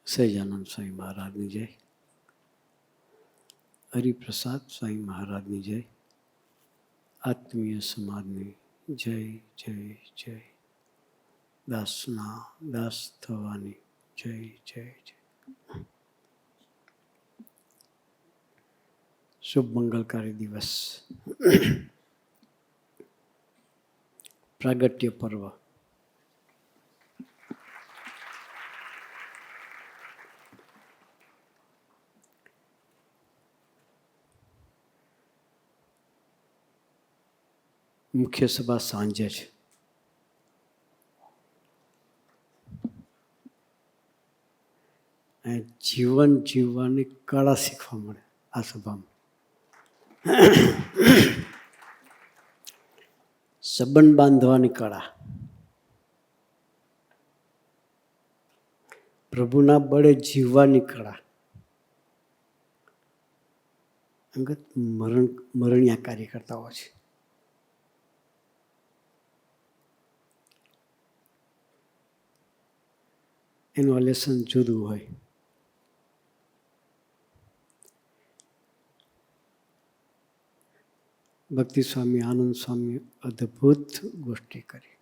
સહજાનંદ સ્વામી મહારાજની જય, હરિપ્રસાદ સ્વામી મહારાજની જય, આત્મીય સમાજની જય જય જય, દાસના દાસ થવાની જય જય જય. શુભ મંગલકારી દિવસ, પ્રાગટ્ય પર્વ. મુખ્ય સભા સાંજે છે. જીવન જીવવાની કળા શીખવા મળે આ સભામાં. સંબંધ બાંધવાની કળા, પ્રભુના બળે જીવવાની કળા, અંગત મરણિયા કાર્યકર્તાઓ છે. એનું લેસન જુદું હોય. ભક્તિ સ્વામી, આનંદ સ્વામી અદ્ભુત ગોષ્ઠી કરી.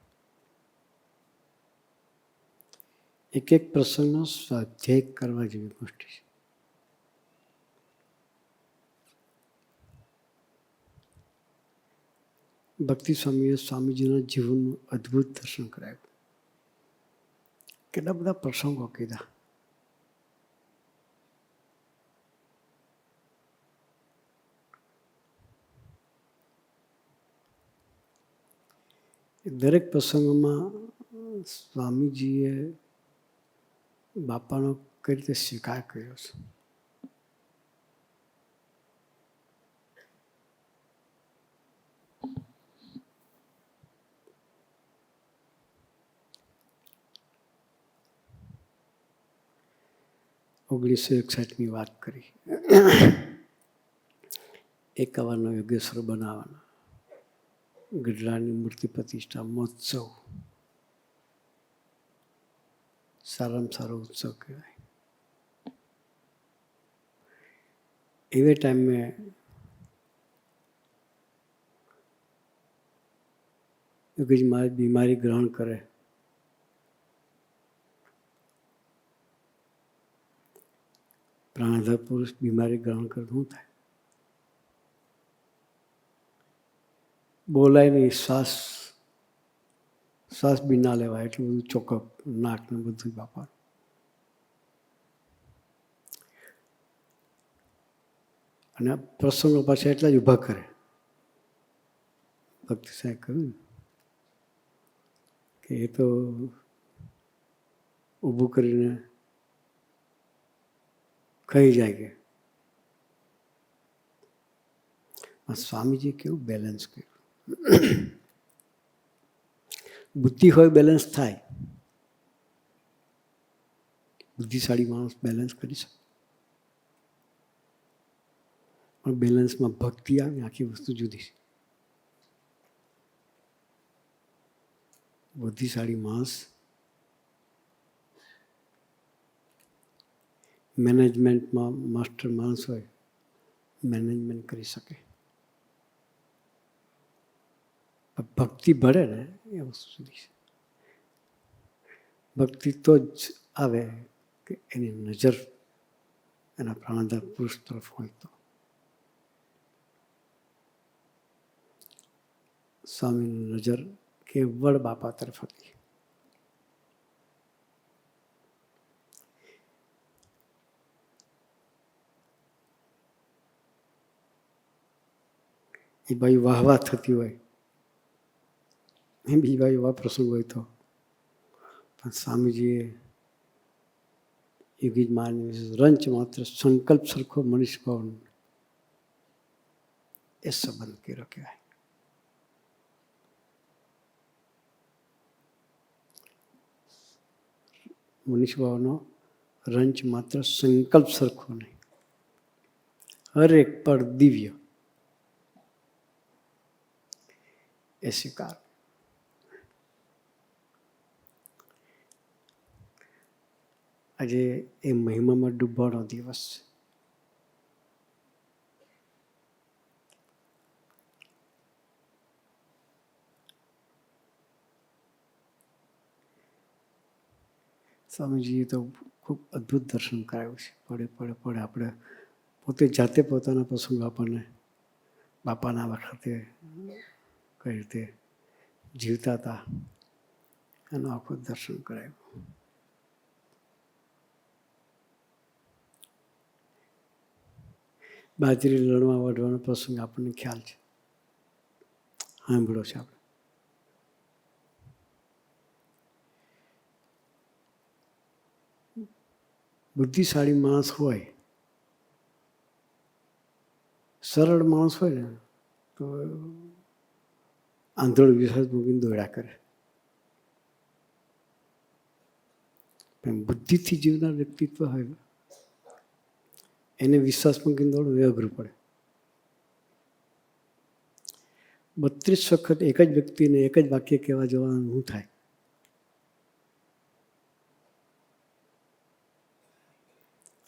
એક એક પ્રસંગનો સ્વાધ્યાય કરવા જેવી ગોષ્ઠી છે. ભક્તિ સ્વામીએ સ્વામીજીના જીવનનું અદ્ભુત દર્શન કરાવ્યું. કેટલા બધા પ્રસંગો કીધા. દરેક પ્રસંગોમાં સ્વામીજીએ બાપાનો કઈ રીતે સ્વીકાર કર્યો છે. ઓગણીસો 61ની વાત કરી. 51નો યોગેશ્વર બનાવવાના, ગઢડાની મૂર્તિ પ્રતિષ્ઠા મહોત્સવ, સારામાં સારો ઉત્સવ કહેવાય. એવે ટાઈમે યોગીજી મહારાજ બીમારી ગ્રહણ કરે. પ્રાણધર પુરુષ બીમારી ગ્રહણ કરે શું થાય? બોલાય નહીં, શ્વાસ બી ના લેવાય, એટલું બધું ચોકઅપ, નાક ને બધું બાપા. અને પ્રસંગો પાછા એટલા જ ઊભા કરે. ભક્તિ સાહેબ કહ્યું કે એ તો ઊભું કરીને ખાઈ જાય કે. સ્વામીજી કેવું બેલેન્સ કર્યું. બુદ્ધિ હોય બેલેન્સ થાય. બુદ્ધિશાળી માણસ બેલેન્સ કરી શકે. પણ બેલેન્સમાં ભક્તિ આવે, આખી વસ્તુ જુદી છે. બુદ્ધિશાળી માણસ મેનેજમેન્ટમાં માસ્ટર માણસ હોય, મેનેજમેન્ટ કરી શકે. ભક્તિ ભળે ને એ વસ્તુ જુદી છે. ભક્તિ તો જ આવે કે એની નજર એના પ્રાણધર પુરુષ તરફ હોય તો. સ્વામીની નજર કેવળ બાપા તરફ હતી. એ બાજુ વાહવા થતી હોય, એ બીજી બાજુ એવા પ્રસંગ હોય તો પણ સ્વામીજીએ યોગીજી મહારાજની રંચ માત્ર સંકલ્પ સરખો મનીષ ભાવનો એ સંબંધ કર્યો કહેવાય. મનીષ ભાવનો રંચ માત્ર સંકલ્પ સરખો નહીં, હરેક પળ દિવ્ય. એ સ્વીકાર. આજે એ મહિમામાં ડૂબવાનો દિવસ છે. સ્વામીજીએ તો ખૂબ અદ્ભુત દર્શન કરાવ્યું છે. પડે પડે પડે આપણે પોતે જાતે પોતાના પ્રસંગો આપણને બાપાના વખતે કઈ રીતે જીવતા હતા એનું આખું દર્શન કરાવ્યું. બાજરી લણવા વાઢવાનો પ્રસંગ આપણને ખ્યાલ છે, સાંભળ્યો છે આપણે. બુદ્ધિશાળી માણસ હોય, સરળ માણસ હોય ને તો આંધળો વિશ્વાસ મૂકીને દોડ્યા કરે. પણ બુદ્ધિથી જીવનાર વ્યક્તિત્વ હોય એને વિશ્વાસ મૂકીને દોડવું એ અઘરું પડે. 32 વખત એક જ વ્યક્તિને એક જ વાક્ય કહેવા જવાનું શું થાય?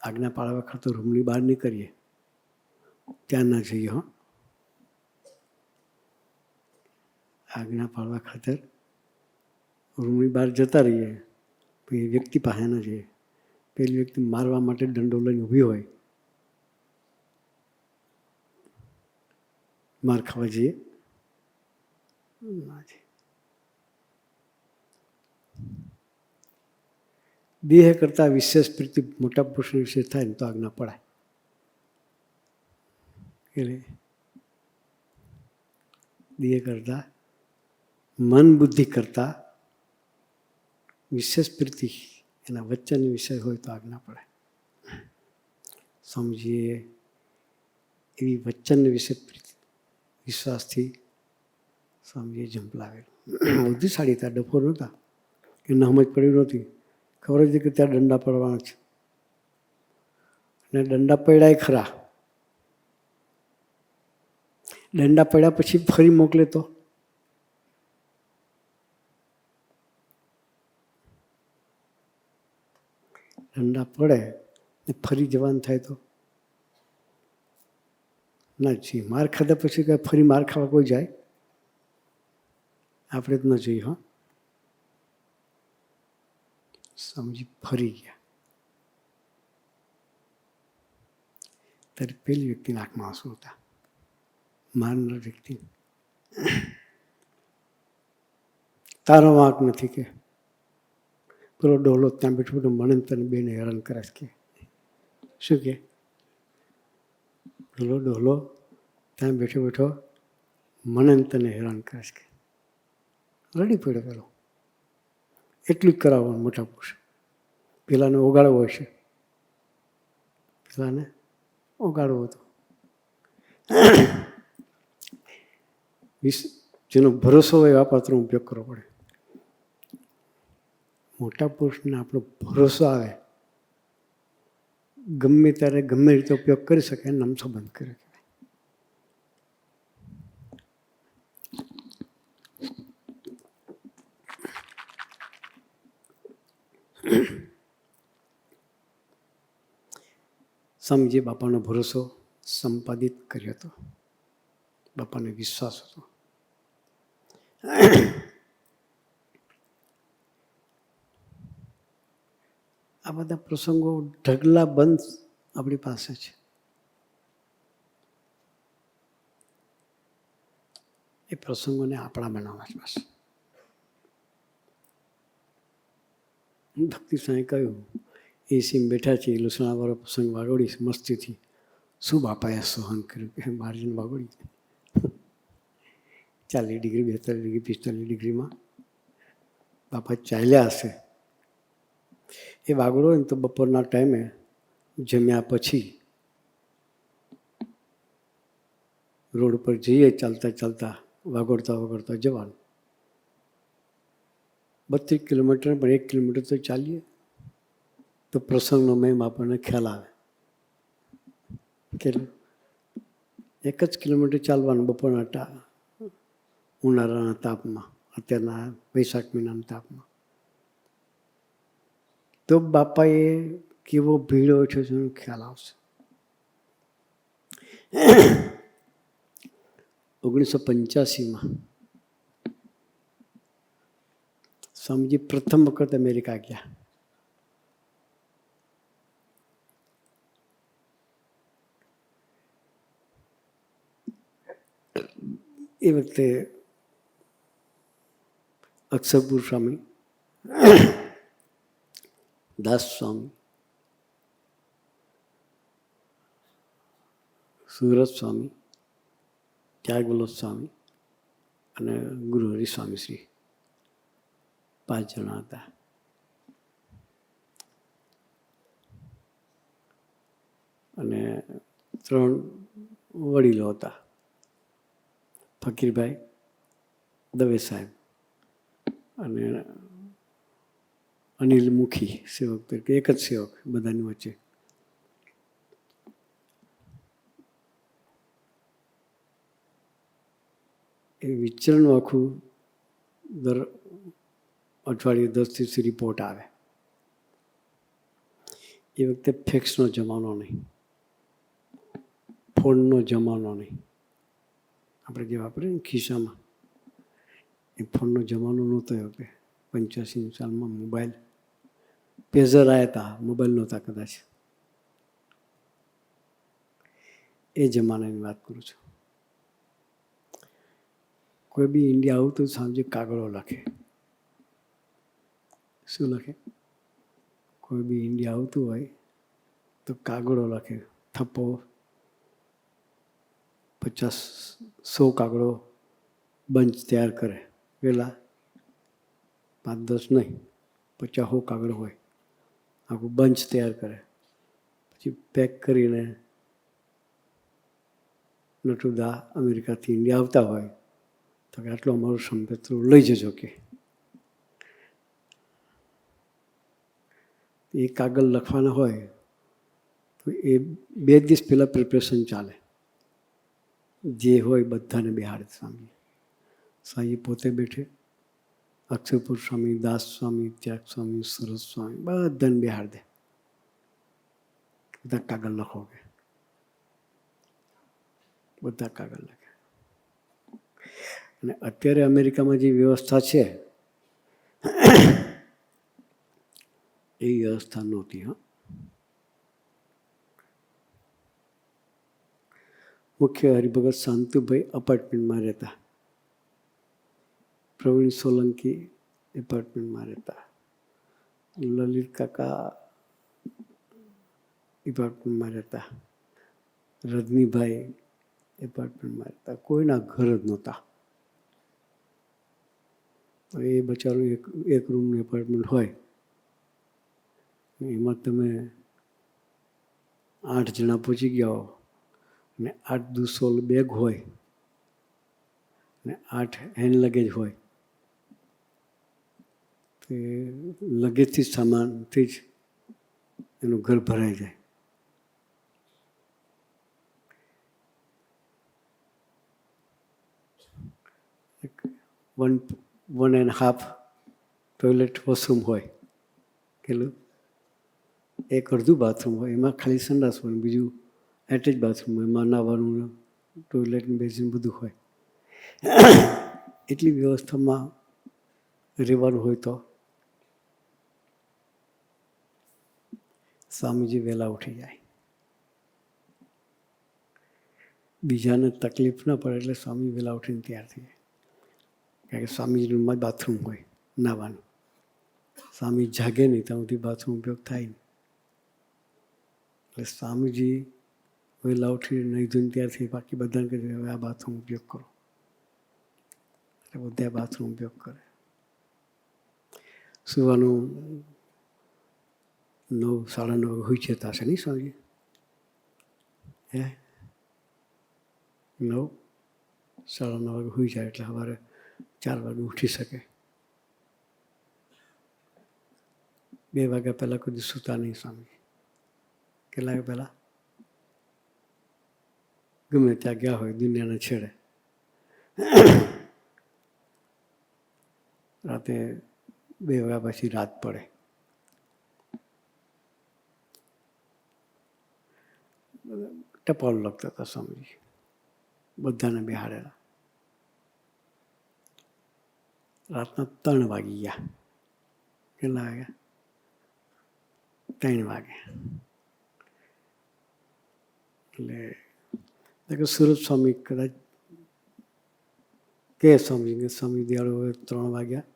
આજ્ઞા પાળવા ખાતર રૂમની બહાર નીકળીએ ત્યાં ના જઈએ. હો, આજ્ઞા પાળવા ખાતર રૂમની બહાર જતા રહીએ, પછી વ્યક્તિ પાસે ના જઈએ. પેલી વ્યક્તિ મારવા માટે દંડો લઈને ઊભી હોય, માર ખાવા જઈએ ના જઈએ. દેહ કરતા વિશેષ પ્રીતિ મોટા પુરુષ વિશે થાય ને તો આજ્ઞા પડાય. એટલે દેહ કરતા મન બુદ્ધિ કરતા વિશેષ પ્રીતિ એના વચનની વિષય હોય તો આજ્ઞા પડાય. સમજીએ એવી વચનની વિશે વિશ્વાસથી સ્વામીએ ઝંપલાવેલું. બુદ્ધિશાળી હતા, ડફો નહોતા કે ન સમજ પડી નહોતી. ખબર હતી કે ત્યાં દંડા પડવાના છે અને દંડા પડ્યા ખરા. દંડા પડ્યા પછી ફરી મોકલે તો દંડા પડે ને ફરી જવાનું થાય તો ના જોઈએ. માર ખાધા પછી કાંઈ ફરી માર ખાવા કોઈ જાય? આપણે જ ન જોઈએ. હા, સમજી ફરી ગયા ત્યારે પેલી વ્યક્તિના આંખમાં આંસુ હતા. મારનાર વ્યક્તિ તારો વાંક નથી કે પેલો ડોલો ત્યાં બેઠો બેઠો મને તને બેને હેરાન કરે કે શું કે પેલો ડોલો ત્યાં બેઠો બેઠો મને તને હેરાન કરે કે રડી પડ્યો. પેલો એટલું જ કરાવવાનું મોટા પુરુષ. પેલાને ઓગાળવો હશે, પેલાને ઓગાળવો હતો. જેનો ભરોસો હોય એવા પાત્રનો ઉપયોગ કરવો પડે. મોટા પુરુષને આપણો ભરોસો આવે ગમે ત્યારે ગમે રીતે ઉપયોગ કરી શકે નામ સંબંધ કરે. સમજે બાપાનો ભરોસો સંપાદિત કર્યો હતો. બાપાને વિશ્વાસ હતો. આ બધા પ્રસંગો ઢગલા બંધ આપણી પાસે છે. એ પ્રસંગોને આપણા બનાવવા છે બસ. ભક્તિ સાંઈ કહ્યું એસીમાં બેઠા છીએ, લૂસણાવાળો પ્રસંગ વાગોડી મસ્તીથી. શું બાપાએ સહન કર્યું કે માર્જિન વાગોડી 40 ડિગ્રી 42 ડિગ્રી 45 ડિગ્રીમાં બાપા ચાલ્યા હશે. એ વાગડો હોય ને તો બપોરના ટાઈમે જમ્યા પછી રોડ ઉપર જઈએ ચાલતા ચાલતા વાગોડતા વાગોડતા જવાનું. 32 કિલોમીટર પણ 1 કિલોમીટર તો ચાલીએ તો પ્રસંગનો મેમ આપણને ખ્યાલ આવે. કેટલું 1 જ કિલોમીટર ચાલવાનું બપોરના ઉનાળાના તાપમાં, અત્યારના વૈશાખ મહિનાના તાપમાં. તો બાપાએ કેવો ભીડો છે એનો ખ્યાલ આવશે. 1985માં સ્વામીજી પ્રથમ વખત અમેરિકા ગયા. એ વખતે અક્ષરપુર સ્વામી, દાસ સ્વામી, સુરત સ્વામી, ત્યાગવલ્લભ સ્વામી અને ગુરુ હરિ સ્વામી શ્રી 5 જણા હતા. અને 3 વડીલો હતા, ફકીરભાઈ, દવે સાહેબ અને અનિલ મુખી સેવક તરીકે, એક જ સેવક બધાની વચ્ચે. એ વિચરણનું આખું દર અઠવાડિયે 10-20 રિપોર્ટ આવે. એ વખતે ફેક્સનો જમાનો નહીં, ફોનનો જમાનો નહીં. આપણે જે વાપરીએ ને ખિસ્સામાં, એ ફોનનો જમાનો નહોતો. એ વખતે 85 સાલમાં મોબાઈલ, પેઝર આવ્યા હતા, મોબાઈલ નહોતા કદાચ. એ જમાનાની વાત કરું છું. કોઈ બી ઇન્ડિયા આવતું સાંજે કાગળો લખે. શું લખે? કોઈ બી ઇન્ડિયા આવતું હોય તો કાગળો લખે. થપ્પો 50-100 કાગળો બંચ તૈયાર કરે. પેલા 5-10 નહીં, 50-100 કાગળ હોય, આખું બંચ તૈયાર કરે. પછી પેક કરીને નટુદા અમેરિકાથી ઇન્ડિયા આવતા હોય તો કે આટલો અમારો સંપત્ર લઈ જજો કે. એ કાગળ લખવાના હોય તો એ 2 દિવસ પહેલાં પ્રિપરેશન ચાલે. જે હોય બધાને બેહાડે સ્વામી. સ્વામી પોતે બેઠે, અક્ષરપુર સ્વામી, દાસ સ્વામી, ત્યાગ સ્વામી, સુરત સ્વામી બધાને બેહાડ દે. બધા કાગળ લખો કે. બધા કાગળ લખે. અને અત્યારે અમેરિકામાં જે વ્યવસ્થા છે એ વ્યવસ્થા નહોતી. મુખ્ય હરિભગત શાંતુભાઈ અપાર્ટમેન્ટમાં રહેતા, પ્રવીણ સોલંકી એપાર્ટમેન્ટમાં રહેતા, લલિત કાકા એપાર્ટમેન્ટમાં રહેતા, રજનીભાઈ એપાર્ટમેન્ટમાં રહેતા. કોઈના ઘર જ નહોતા. એ બચારું એક રૂમનું એપાર્ટમેન્ટ હોય, એમાં તમે 8 જણા પહોંચી ગયા હો ને 8 દુસોલ બેગ હોય ને 8 હેન્ડ લગેજ હોય, તો લગેજથી સામાનથી જ એનું ઘર ભરાઈ જાય. One and half toilet washroom હોય, કેટલું? એક અડધું બાથરૂમ હોય, એમાં ખાલી સંડાસ હોય, બીજું એટેચ બાથરૂમ હોય, એમાં નાવાનું, ટોયલેટ, બેસિન બધું હોય. એટલી વ્યવસ્થામાં રહેવાનું હોય તો સ્વામીજી વહેલા ઉઠી જાય. બીજાને તકલીફ ના પડે એટલે સ્વામી વહેલા ઉઠીને તૈયાર થઈ જાય. કારણ કે સ્વામીજી રૂમમાં બાથરૂમ હોય, નાવાનું. સ્વામી જાગે નહીં ત્યાં સુધી બાથરૂમ ઉપયોગ થાય નહીં. એટલે સ્વામીજી વહેલા ઉઠીને નહીં ધોઈને તૈયાર થઈ, બાકી બધાને કહે હવે આ બાથરૂમ ઉપયોગ કરો. એટલે બધા બાથરૂમ ઉપયોગ કરે. સુવાનું 9-9:30 હોઈ જતા હશે નહીં સ્વામીજી? 9-9:30 વાગે હોઈ જાય એટલે સવારે 4 વાગે ઉઠી શકે. 2 વાગ્યા પહેલાં કોઈ સૂતા નહીં સ્વામી. કેટલા વાગ્યા પહેલાં? ગમે ત્યાં ગયા હોય, દુનિયાને છેડે રાતે 2 વાગ્યા પછી રાત પડે. ટપાલ લખતા હતા સ્વામીજી, બધાને બેહાડેલા. રાતના 3 વાગી ગયા. કેટલા વાગ્યા? 3 વાગે. એટલે સુરત સ્વામી કદાચ કે સ્વામી સ્વામી દિયાળો હવે 3 વાગ્યા,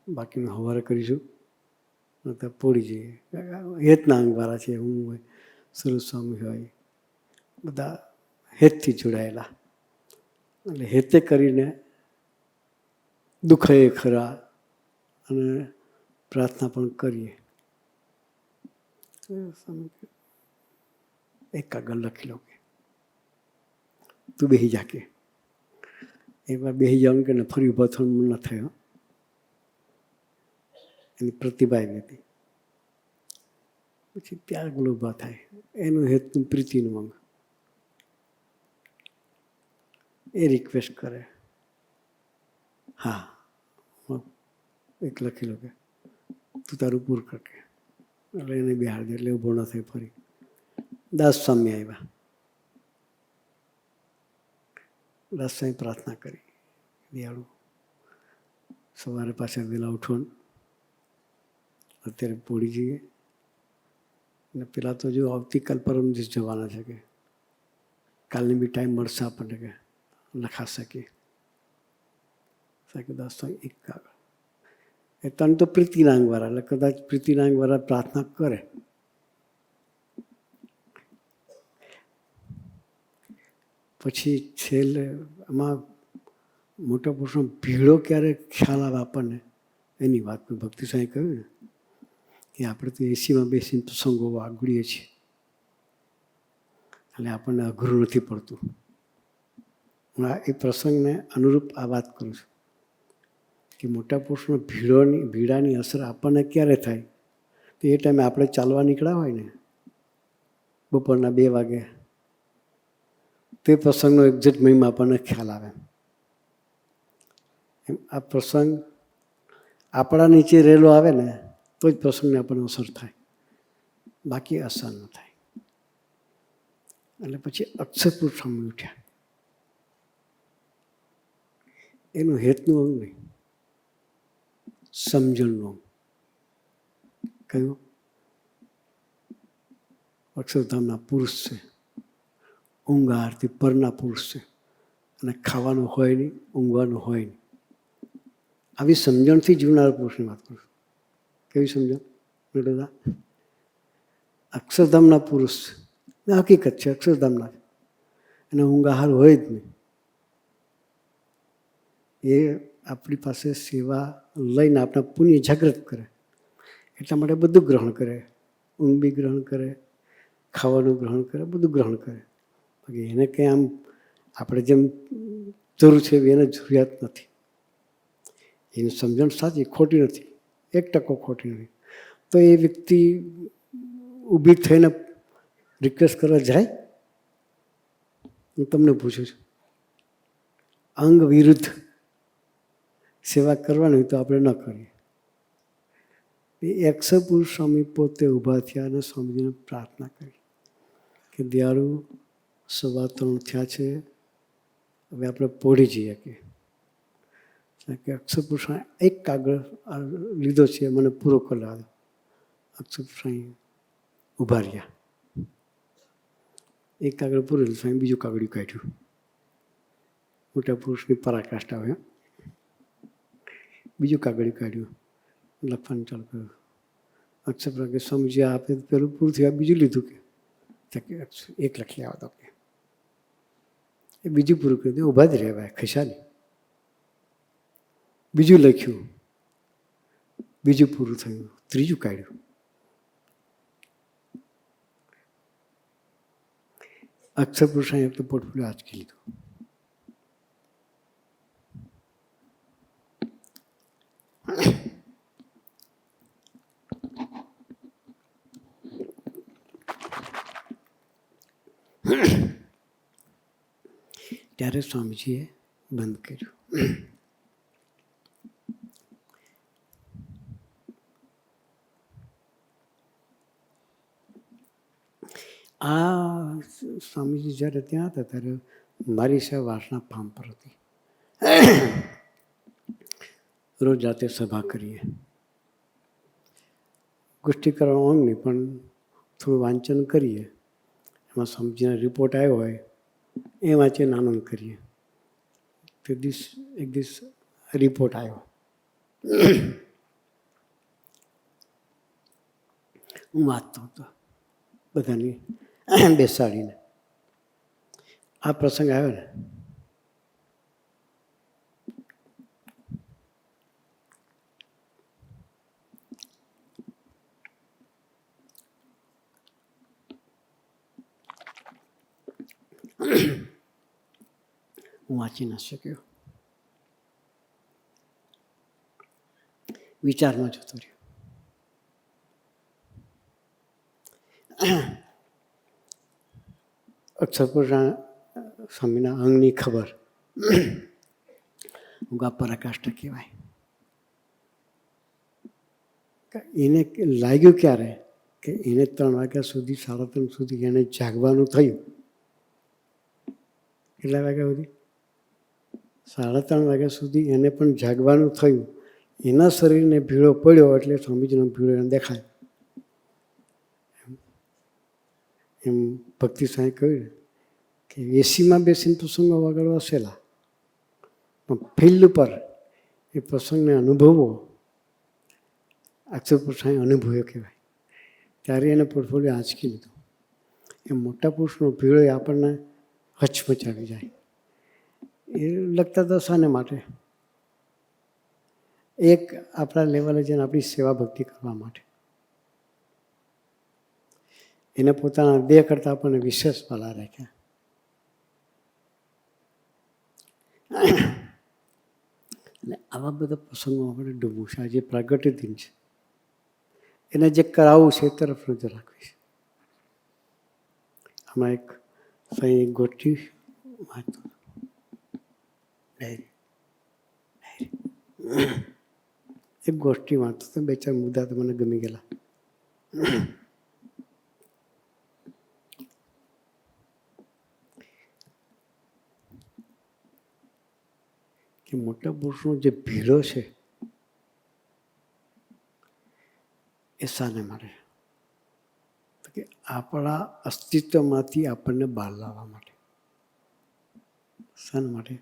બાકીનું સવારે કરીશું, નહીંતર પોડી જઈએ. હેતના અંગવાળા છે, હું હોય, સુરત સ્વામી હોય, બધા હેતથી જોડાયેલા. એટલે હેતે કરીને દુઃખે ખરા અને પ્રાર્થના પણ કરીએ. એક કાગળ લખી લો કે તું બેસી જા કે. એકવાર બેસી જવાનું કે ફરી ઊભા થવાનું ન થયો. એની પ્રતિભા એવી હતી. પછી ત્યાં આગળ ઊભા થાય. એનું હેતુનું પ્રીતિનું અંગ. એ રિક્વેસ્ટ કરે, હા એક લખી લો કે તું તારું પૂરું કર કે. એટલે એને બિહાર દે, એટલે ઊભો ન થાય. ફરી દાસ સ્વામી આવ્યા. દાસ સ્વામી પ્રાર્થના કરી, દિયાળુ સવારે પાછા વહેલા ઉઠવાનું, અત્યારે પોડી જઈએ. અને પેલા તો જો આવતીકાલ પરમ દિવસ જવાના છે કે કાલની બી ટાઈમ મળશે આપણને કે લખા શકીએ. દાસ સ્વામી એક કાગળ. એ 3 તો પ્રીતિના અંગવાળા, એટલે કદાચ પ્રીતિના અંગવાળા પ્રાર્થના કરે. પછી છેલ્લે આમાં મોટા પુરુષનો ભીડો ક્યારે ખ્યાલ આવે આપણને, એની વાત મેં ભક્તિ સ્વામી કહ્યું ને કે આપણે તો એસીમાં બેસીને પ્રસંગો આગળીએ છીએ, એટલે આપણને અઘરું નથી પડતું. હું એ પ્રસંગને અનુરૂપ આ વાત કરું છું કે મોટા પુરુષનો ભીડાની અસર આપણને ક્યારે થાય? તો એ ટાઈમે આપણે ચાલવા નીકળ્યા હોય ને બપોરના 2 વાગે, તે પ્રસંગનો એક્ઝેક્ટ મહિમા આપણને ખ્યાલ આવે. એમ આ પ્રસંગ આપણા નીચે રહેલો આવે ને તો જ પ્રસંગને આપણને અસર થાય, બાકી અસર ન થાય. એટલે પછી અક્ષરપુરુષ સ્વામી ઉઠ્યા. એનું હેતનું અંગ નહીં, સમજણનું અંગ. કયું? અક્ષરધામના પુરુષ છે, ઊંઘ આરતી પરના પુરુષ છે, અને ખાવાનું હોય નહીં, ઊંઘવાનું હોય નહીં. આવી સમજણથી જીવનાર પુરુષની વાત કરું છું. કેવી સમજણ બેટા? અક્ષરધામના પુરુષ છે, હકીકત છે અક્ષરધામના, અને ઊંઘ આહાર હોય જ નહીં. એ આપણી પાસે સેવા લઈને આપણા પુણ્ય જાગૃત કરે, એટલા માટે બધું ગ્રહણ કરે. ઊંઘ બી ગ્રહણ કરે, ખાવાનું ગ્રહણ કરે, બધું ગ્રહણ કરે. બાકી એને કંઈ આમ આપણે જેમ જરૂર છે એવી એને જરૂરિયાત નથી. એની સમજણ સાચી, ખોટી નથી, 1% ખોટી નથી. તો એ વ્યક્તિ ઊભી થઈને રિક્વેસ્ટ કરવા જાય? હું તમને પૂછું છું. અંગ વિરુદ્ધ સેવા કરવાની હોય તો આપણે ન કરીએ. એ અક્ષરપુરુષ સ્વામી પોતે ઊભા થયા અને સ્વામીજીને પ્રાર્થના કરી કે દિયાળુ 3:15 થયા છે, હવે આપણે પોઢી જઈએ. કે અક્ષરપુરુષ એક કાગળ લીધો છે, મને પૂરો કરી લાવ્યો. અક્ષરપુરુષ ઊભા રહ્યા. એક કાગળ પૂરો લીધો, બીજું કાગળિયું કાઢ્યું. મોટા પુરુષની પરાકાષ્ઠા હોય. બીજું કાગળિયું કાઢ્યું, લખવાનું ચાલુ કર્યું. અક્ષરપુરુષ કે સ્વામીજી આપે પેલું પૂરું થયું, બીજું લીધું કે એક લખી આવો તો કે એ બીજું પૂરું કરી દે. ઊભા જ રહેવાય, ખસાલી. બીજું લખ્યું, બીજું પૂરું થયું, ત્રીજું કાઢ્યું. અક્ષરપુરુષ તો પોર્ટફોલિયો આંચકી લીધું. ત્યારે સ્વામીજીએ બંધ કર્યું. આ સ્વામીજી જ્યારે ત્યાં હતા ત્યારે મારી સાહેબ વાસણા ફાર્મ પર હતી. રોજ રાતે સભા કરીએ. ગોષ્ઠી કરવા ઊંઘ નહીં, પણ થોડું વાંચન કરીએ. એમાં સમજીને રિપોર્ટ આવ્યો હોય એ વાંચીને આનંદ કરીએ. તે એક દિવસ રિપોર્ટ આવ્યો. હું વાંચતો હતો બધાની બેસાડીને. આ પ્રસંગ આવ્યો ને, હું વાંચી ન શક્યો. વિચારમાં જતો રહ્યો. અક્ષરપુરા સ્વામીના અંગની ખબર પરાકાષ્ઠા કહેવાય. એને લાગ્યું ક્યારે કે એને 3 વાગ્યા સુધી 3:30 સુધી એને જાગવાનું થયું. કેટલા વાગ્યા સુધી? 3:30 વાગ્યા સુધી એને પણ જાગવાનું થયું. એના શરીરને ભીડો પડ્યો એટલે સ્વામીજીનો ભીડો એને દેખાય. એમ ભક્તિ સાંઈ કહ્યું કે એસીમાં બેસીને પ્રસંગો વગાડવા સહેલા, પણ ફિલ્ડ પર એ પ્રસંગને અનુભવવો અક્ષરપુર સાંઈ અનુભવ્યો કહેવાય. ત્યારે એને પોર્ટફોલિયો આંચકી લીધો. એ મોટા પુરુષનો ભીડો આપણને હચમચાવી જાય. એ લગતા તો શાને માટે? એક આપણા લેવલે જઈને આપણી સેવા ભક્તિ કરવા માટે. એને પોતાના દેહ કરતાં આપણને વિશેષ પાલા રાખ્યા. એટલે આવા બધા પ્રસંગો આપણે ડૂબવું છે. આજે પ્રાગટ્ય દિન છે, એને જે કરાવવું છે એ તરફ નજર રાખવી છે. આમાં એક સહી ગોઠવી વાંચતો ડાયરી એક ગોષ્ઠી વાંચતો હતો. 2-4 મુદ્દા તો મને ગમી ગયેલા. કે મોટા પુરુષનો જે ભીડો છે એ શાને માટે? તો કે આપણા અસ્તિત્વમાંથી આપણને બહાર લાવવા માટે. શાના માટે?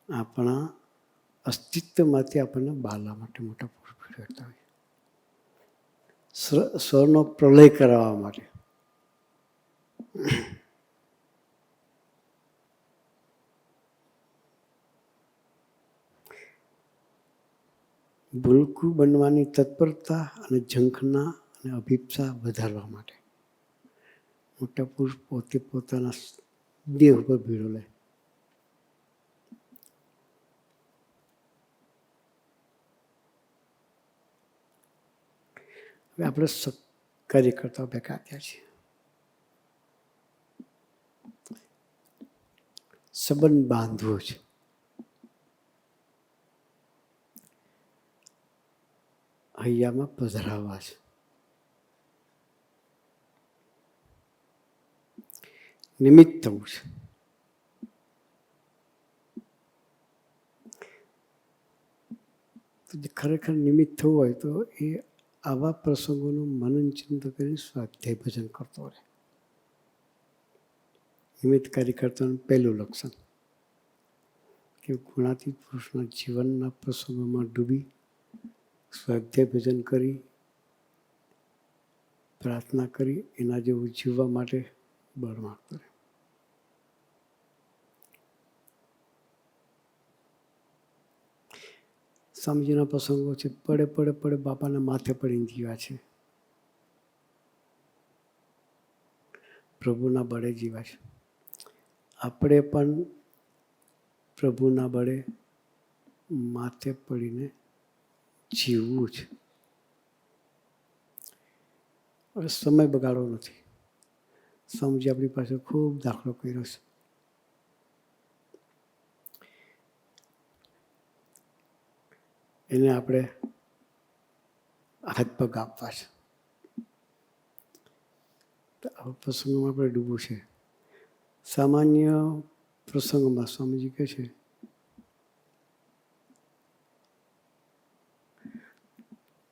આપણા અસ્તિત્વમાંથી આપણને બહાર લાવવા માટે મોટા પુરુષ ભીડો કરતા હોય. સ્વરનો પ્રલય કરાવવા માટે. ભૂલકું બનવાની તત્પરતા અને ઝંખના અને અભિપ્સા વધારવા માટે મોટા પુરુષ પોતે પોતાના દેહ ઉપર ભીડો લે. હવે આપણે કાર્યકર્તાઓ ભેગા થયા છીએ. સંબંધ બાંધવો છે. હૈયામાં પધરાવવા છે. નિમિત્ત થવું છે. તો ખરેખર નિમિત્ત થવું હોય તો એ આવા પ્રસંગોનું મનન ચિંતન કરી સ્વાધ્યાય ભજન કરતો રહે. નિમિત્ત કાર્યકર્તાનું પહેલું લક્ષણ કે ગુણાતીત પુરુષના જીવનના પ્રસંગોમાં ડૂબી સ્વાધ્યાય ભજન કરી પ્રાર્થના કરી એના જેવું જીવવા માટે બળ માંગતો રહે. સ્વામીજીના પ્રસંગો છે, પડે પડે પડે બાપાના માથે પડીને જીવ્યા છે. પ્રભુના બળે જીવ્યા છે. આપણે પણ પ્રભુના બળે માથે પડીને જીવવું છે. હવે સમય બગાડવો નથી. સ્વામીજી આપણી પાસે ખૂબ દાખલો કર્યો છે. એને આપણે હાથ પગ આપવા છે. તો આવા પ્રસંગોમાં આપણે ડૂબવું છે. સામાન્ય પ્રસંગોમાં સ્વામીજી કહે છે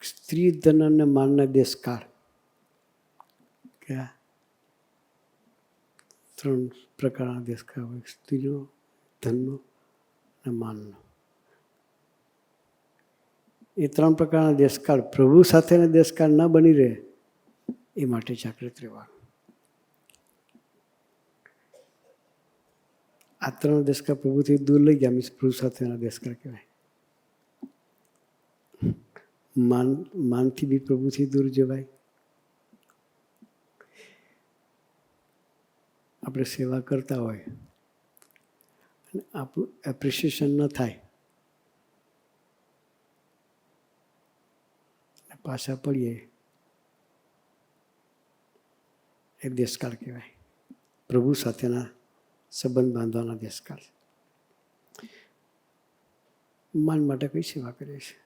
સ્ત્રી ધન અને માનના દેશકાળ, કે 3 પ્રકારના દેશકાળ હોય: સ્ત્રીનો, ધનનો અને માનનો. એ 3 પ્રકારના દેશકાળ પ્રભુ સાથેના દેશકાળ ન બની રહે એ માટે જાગૃત રહેવાનું. આ 3 દેશકાળ પ્રભુથી દૂર લઈ ગયા મીન્સ પ્રભુ સાથેના દેશકાળ કહેવાય. માનથી બી પ્રભુથી દૂર જવાય. આપણે સેવા કરતા હોય અને આપણું એપ્રિસિએશન ન થાય, પાછા પડીએ, એ દેશકાળ કહેવાય. પ્રભુ સાથેના સંબંધ બાંધવાના દેશકાળ. માન માટે કઈ સેવા કરીએ છીએ?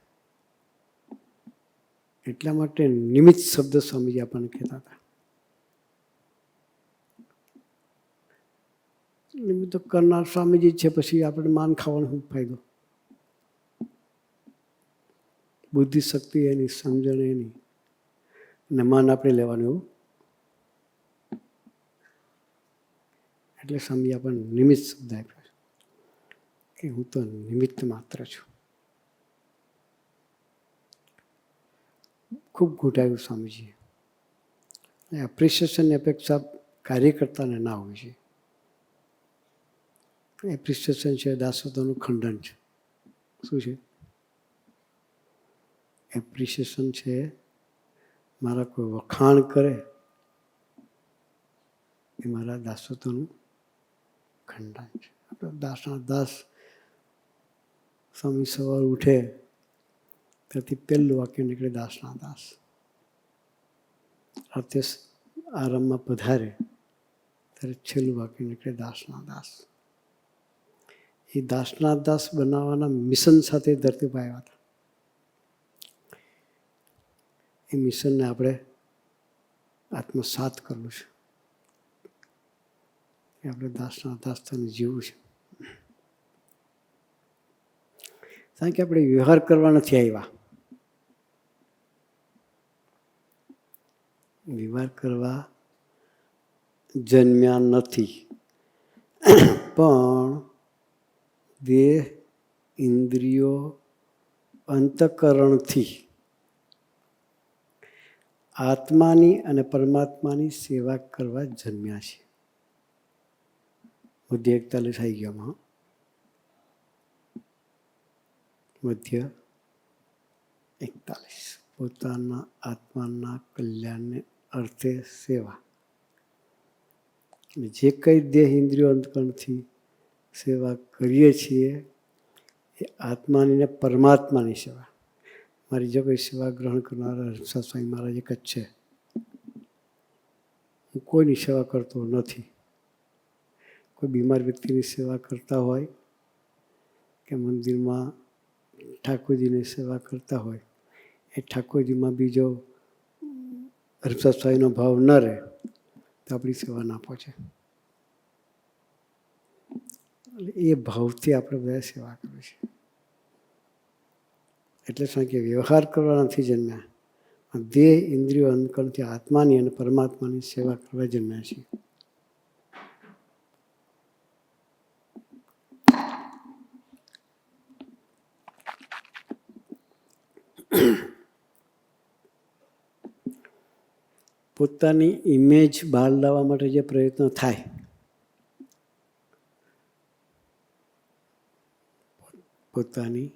એટલા માટે નિમિત્ત શબ્દ સ્વામીજી આપણને કહેતા હતા. નિમિત્ત કરનાર સ્વામીજી છે, પછી આપણે માન ખાવાનો શું ફાયદો? બુદ્ધિ શક્તિ એની, સમજણ એની, અને માન આપણે લેવાનું એવું. એટલે સ્વામી આપણને નિમિત્ત શબ્દ આપ્યો કે હું તો નિમિત્ત માત્ર છું. ખૂબ ઘૂંટાયું સ્વામીજી. એપ્રિસિએશનની અપેક્ષા કાર્યકર્તાને ના હોય છે. એપ્રિસિએશન છે દાસત્વનું ખંડન છે. શું છે? એપ્રિસિએશન છે મારા કોઈ વખાણ કરે એ મારા દાસત્વનું ખંડન છે. આપણે દાસના દાસ. સ્વામી સવાર ઉઠે ત્યાંથી પહેલું વાક્ય નીકળે દાસના દાસ. રાતે આરામમાં પધારે ત્યારે છેલ્લું વાક્ય નીકળે દાસના દાસ. એ દાસના દાસ બનાવવાના મિશન સાથે ધરતી પર આવ્યા હતા. એ મિશનને આપણે આત્મસાત કરવું છે. એ આપણે દાસના દાસ થઈને જીવવું છે. કારણ કે આપણે વ્યવહાર કરવા નથી આવ્યા. વ્યવહાર કરવા જન્મ્યા નથી, પણ દેહ, ઇન્દ્રિયો, અંતઃકરણથી આત્માની અને પરમાત્માની સેવા કરવા જન્મ્યા છે. મધ્ય 41 આવી ગયામાં. મધ્ય 41. પોતાના આત્માના કલ્યાણને અર્થે સેવા. જે કંઈ દેહ, ઇન્દ્રિયો, અંતઃકરણથી સેવા કરીએ છીએ એ આત્માની ને પરમાત્માની સેવા. મારી જો કોઈ સેવા ગ્રહણ કરનારા હર્ષદ સ્વામી મહારાજ એક જ છે. હું કોઈની સેવા કરતો નથી. કોઈ બીમાર વ્યક્તિની સેવા કરતા હોય કે મંદિરમાં ઠાકોરજીની સેવા કરતા હોય, એ ઠાકોરજીમાં બીજો હર્ષદ સ્વામીનો ભાવ ન રહે તો આપણી સેવા ના પહોંચે. એ ભાવથી આપણે બધા સેવા કરવી છે. એટલે શું કે વ્યવહાર કરવા નથી જન્મ્યા. દેહ, ઇન્દ્રિયો, અંતઃકરણથી આત્માની અને પરમાત્માની સેવા કરવા જન્મ્યા છીએ. પોતાની ઇમેજ બહાર લાવવા માટે જે પ્રયત્ન થાય, પોતાની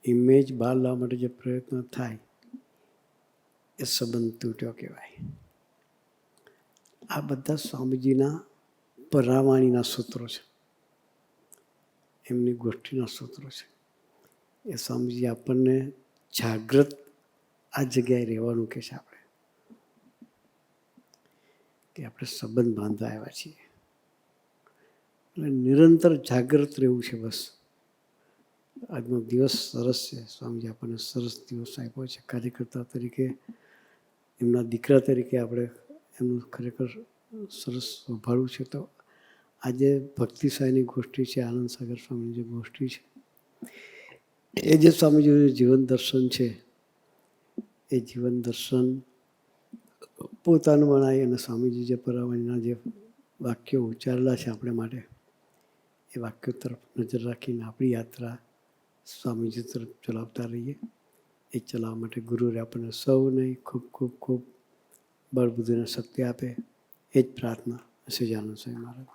ઇમેજ બહાર લાવવા માટે જે પ્રયત્ન થાય એ સંબંધ તૂટ્યો કહેવાય. આ બધા સ્વામીજીના પરાવાણીના સૂત્રો છે. એમની ગોષ્ઠીના સૂત્રો છે. એ સ્વામીજી આપણને જાગૃત આ જગ્યાએ રહેવાનું કહે છે. આપણે કે આપણે સંબંધ બાંધવા આવ્યા છીએ. એટલે નિરંતર જાગૃત રહેવું છે. બસ આજનો દિવસ સરસ છે. સ્વામીજી આપણને સરસ દિવસ આપ્યો છે. કાર્યકર્તા તરીકે, એમના દીકરા તરીકે આપણે એમનું ખરેખર સરસ સ્વભાળું છે. તો આજે ભક્તિ સાઈની ગોષ્ઠી છે, આનંદ સાગર સ્વામીની જે ગોષ્ઠી છે, એ જે સ્વામીજીનું જીવન દર્શન છે, એ જીવન દર્શન પોતાનું મનાય અને સ્વામીજી જે પરાવાણીના જે વાક્યો ઉચ્ચારેલા છે આપણે માટે, એ વાક્યો તરફ નજર રાખીને આપણી યાત્રા સ્વામીજી તરફ ચલાવતા રહીએ. એ ચલાવવા માટે ગુરુએ આપણને સૌને ખૂબ ખૂબ ખૂબ બળ બુદ્ધિ અને શક્તિ આપે, એ જ પ્રાર્થના સચ્ચિદાનંદ સ્વામી મહારાજ.